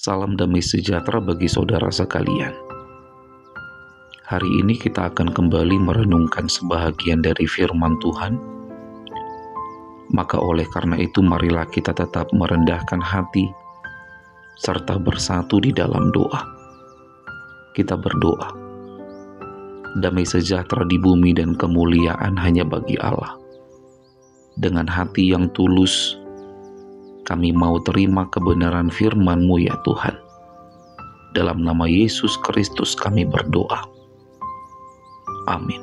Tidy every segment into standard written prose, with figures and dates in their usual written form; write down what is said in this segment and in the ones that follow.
Salam damai sejahtera bagi saudara sekalian. Hari ini kita akan kembali merenungkan sebahagian dari firman Tuhan. Maka oleh karena itu marilah kita tetap merendahkan hati serta bersatu di dalam doa. Kita berdoa. Damai sejahtera di bumi dan kemuliaan hanya bagi Allah. Dengan hati yang tulus, kami mau terima kebenaran firman-Mu ya Tuhan. Dalam nama Yesus Kristus kami berdoa. Amin.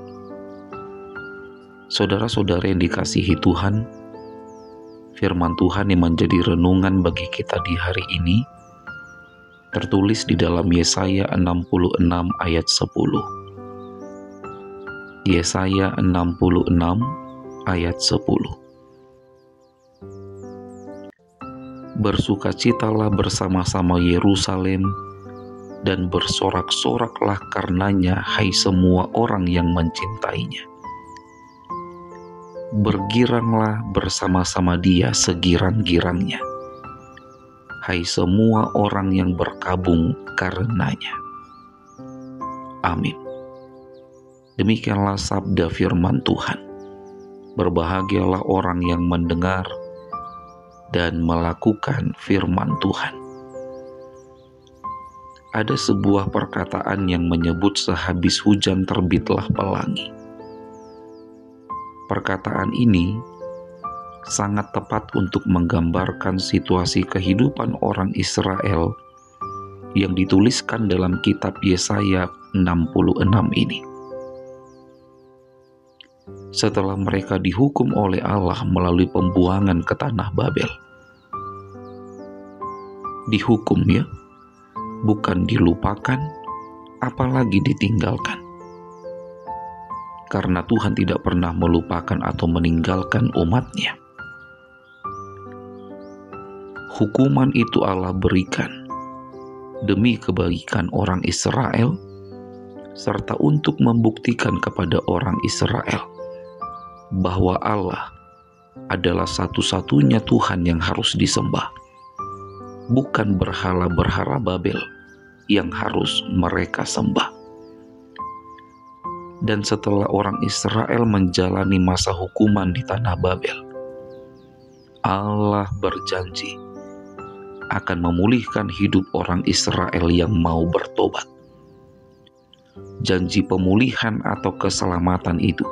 Saudara-saudara yang dikasihi Tuhan, firman Tuhan yang menjadi renungan bagi kita di hari ini tertulis di dalam Yesaya 66 ayat 10. Yesaya 66 ayat 10. Bersukacitalah bersama-sama Yerusalem dan bersorak-soraklah karenanya, hai semua orang yang mencintainya. Bergiranglah bersama-sama dia segirang-girangnya, hai semua orang yang berkabung karenanya. Amin. Demikianlah sabda firman Tuhan. Berbahagialah orang yang mendengar dan melakukan firman Tuhan. Ada sebuah perkataan yang menyebut sehabis hujan terbitlah pelangi. Perkataan ini sangat tepat untuk menggambarkan situasi kehidupan orang Israel yang dituliskan dalam kitab Yesaya 66 ini. Setelah mereka dihukum oleh Allah melalui pembuangan ke tanah Babel. Dihukum ya, bukan dilupakan, apalagi ditinggalkan. Karena Tuhan tidak pernah melupakan atau meninggalkan umat-Nya. Hukuman itu Allah berikan demi kebaikan orang Israel, serta untuk membuktikan kepada orang Israel bahwa Allah adalah satu-satunya Tuhan yang harus disembah, bukan berhala-berhala Babel yang harus mereka sembah. Dan setelah orang Israel menjalani masa hukuman di tanah Babel, Allah berjanji akan memulihkan hidup orang Israel yang mau bertobat. Janji pemulihan atau keselamatan itu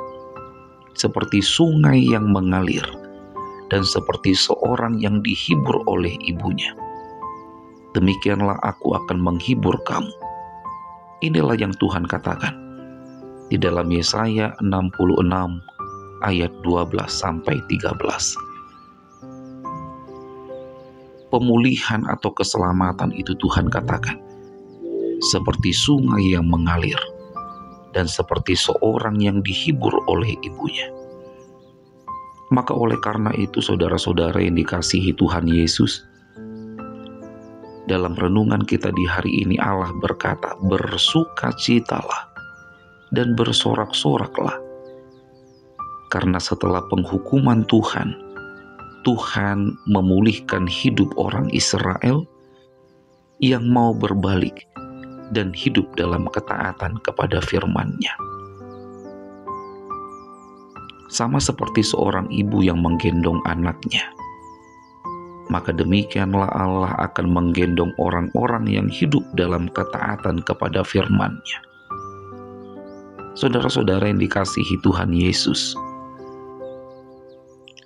seperti sungai yang mengalir dan seperti seorang yang dihibur oleh ibunya. Demikianlah aku akan menghibur kamu. Inilah yang Tuhan katakan di dalam Yesaya 66 ayat 12-13. Pemulihan atau keselamatan itu Tuhan katakan seperti sungai yang mengalir dan seperti seorang yang dihibur oleh ibunya. Maka oleh karena itu saudara-saudara yang dikasihi Tuhan Yesus, dalam renungan kita di hari ini Allah berkata, bersukacitalah dan bersorak-soraklah. Karena setelah penghukuman Tuhan, Tuhan memulihkan hidup orang Israel yang mau berbalik dan hidup dalam ketaatan kepada firman-Nya. Sama seperti seorang ibu yang menggendong anaknya, maka demikianlah Allah akan menggendong orang-orang yang hidup dalam ketaatan kepada firman-Nya. Saudara-saudara yang dikasihi Tuhan Yesus,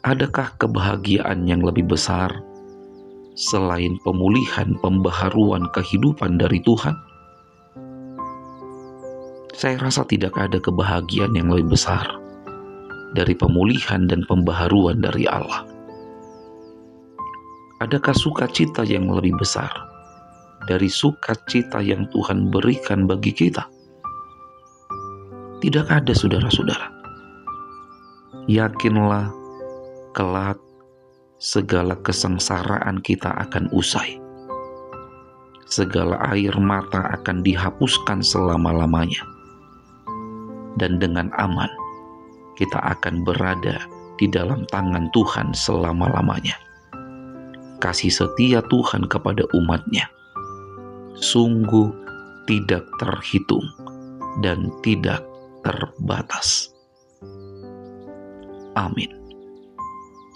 adakah kebahagiaan yang lebih besar selain pemulihan, pembaharuan kehidupan dari Tuhan? Saya rasa tidak ada kebahagiaan yang lebih besar dari pemulihan dan pembaharuan dari Allah. Adakah sukacita yang lebih besar dari sukacita yang Tuhan berikan bagi kita? Tidak ada, saudara-saudara. Yakinlah, kelak segala kesengsaraan kita akan usai. Segala air mata akan dihapuskan selama-lamanya. Dan dengan aman kita akan berada di dalam tangan Tuhan selama-lamanya. Kasih setia Tuhan kepada umat-Nya sungguh tidak terhitung dan tidak terbatas. Amin.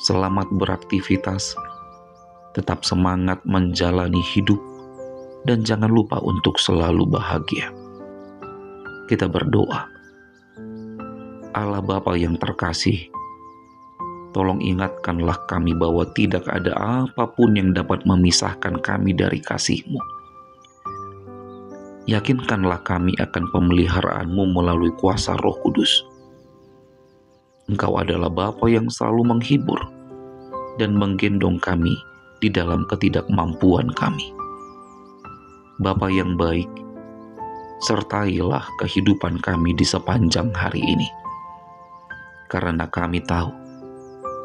Selamat beraktivitas, tetap semangat menjalani hidup, dan jangan lupa untuk selalu bahagia. Kita berdoa. Allah Bapa yang terkasih, tolong ingatkanlah kami bahwa tidak ada apapun yang dapat memisahkan kami dari kasih-Mu. Yakinkanlah kami akan pemeliharaan-Mu melalui kuasa Roh Kudus. Engkau adalah Bapa yang selalu menghibur dan menggendong kami di dalam ketidakmampuan kami. Bapa yang baik, sertailah kehidupan kami di sepanjang hari ini. Karena kami tahu,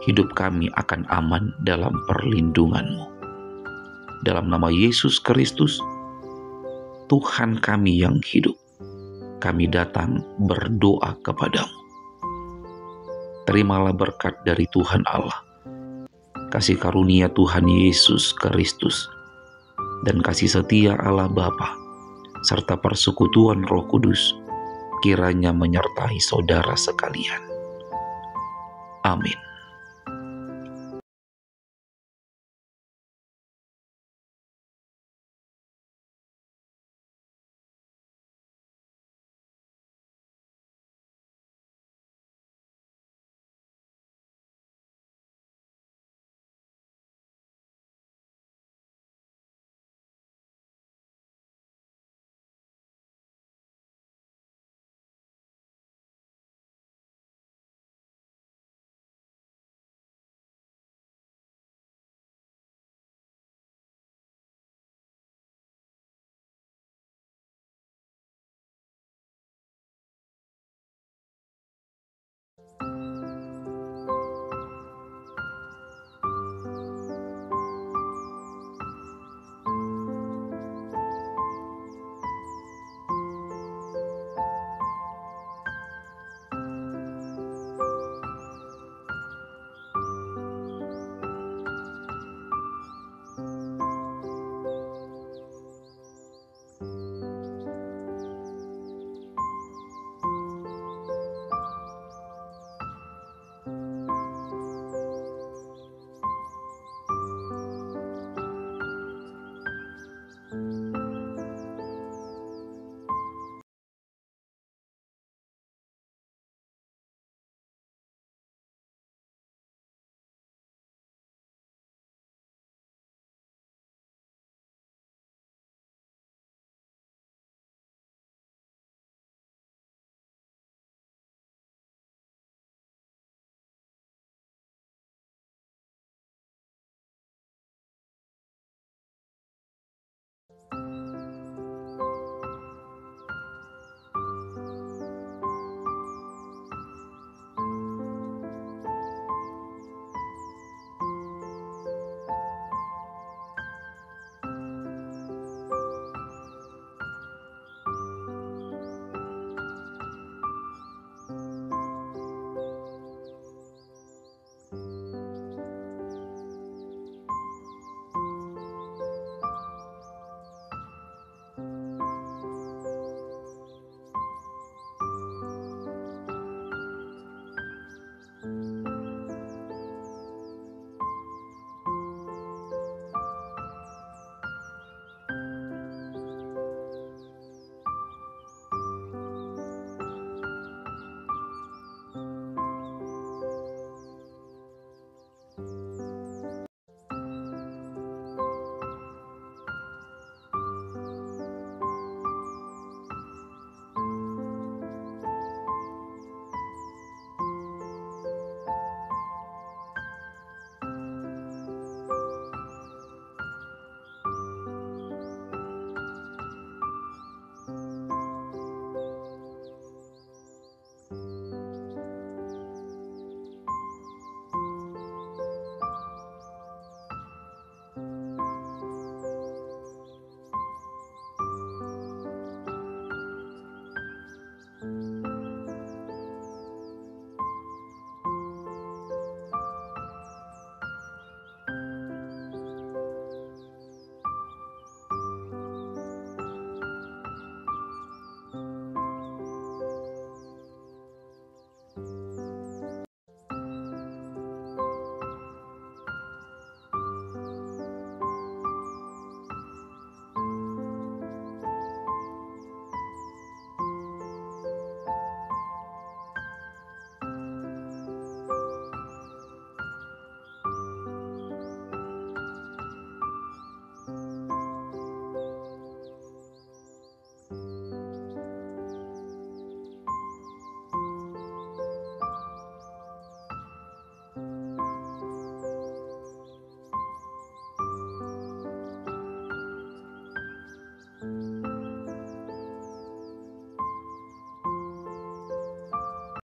hidup kami akan aman dalam perlindungan-Mu. Dalam nama Yesus Kristus, Tuhan kami yang hidup, kami datang berdoa kepadamu. Terimalah berkat dari Tuhan Allah, kasih karunia Tuhan Yesus Kristus, dan kasih setia Allah Bapa, serta persekutuan Roh Kudus, kiranya menyertai saudara sekalian. Amin.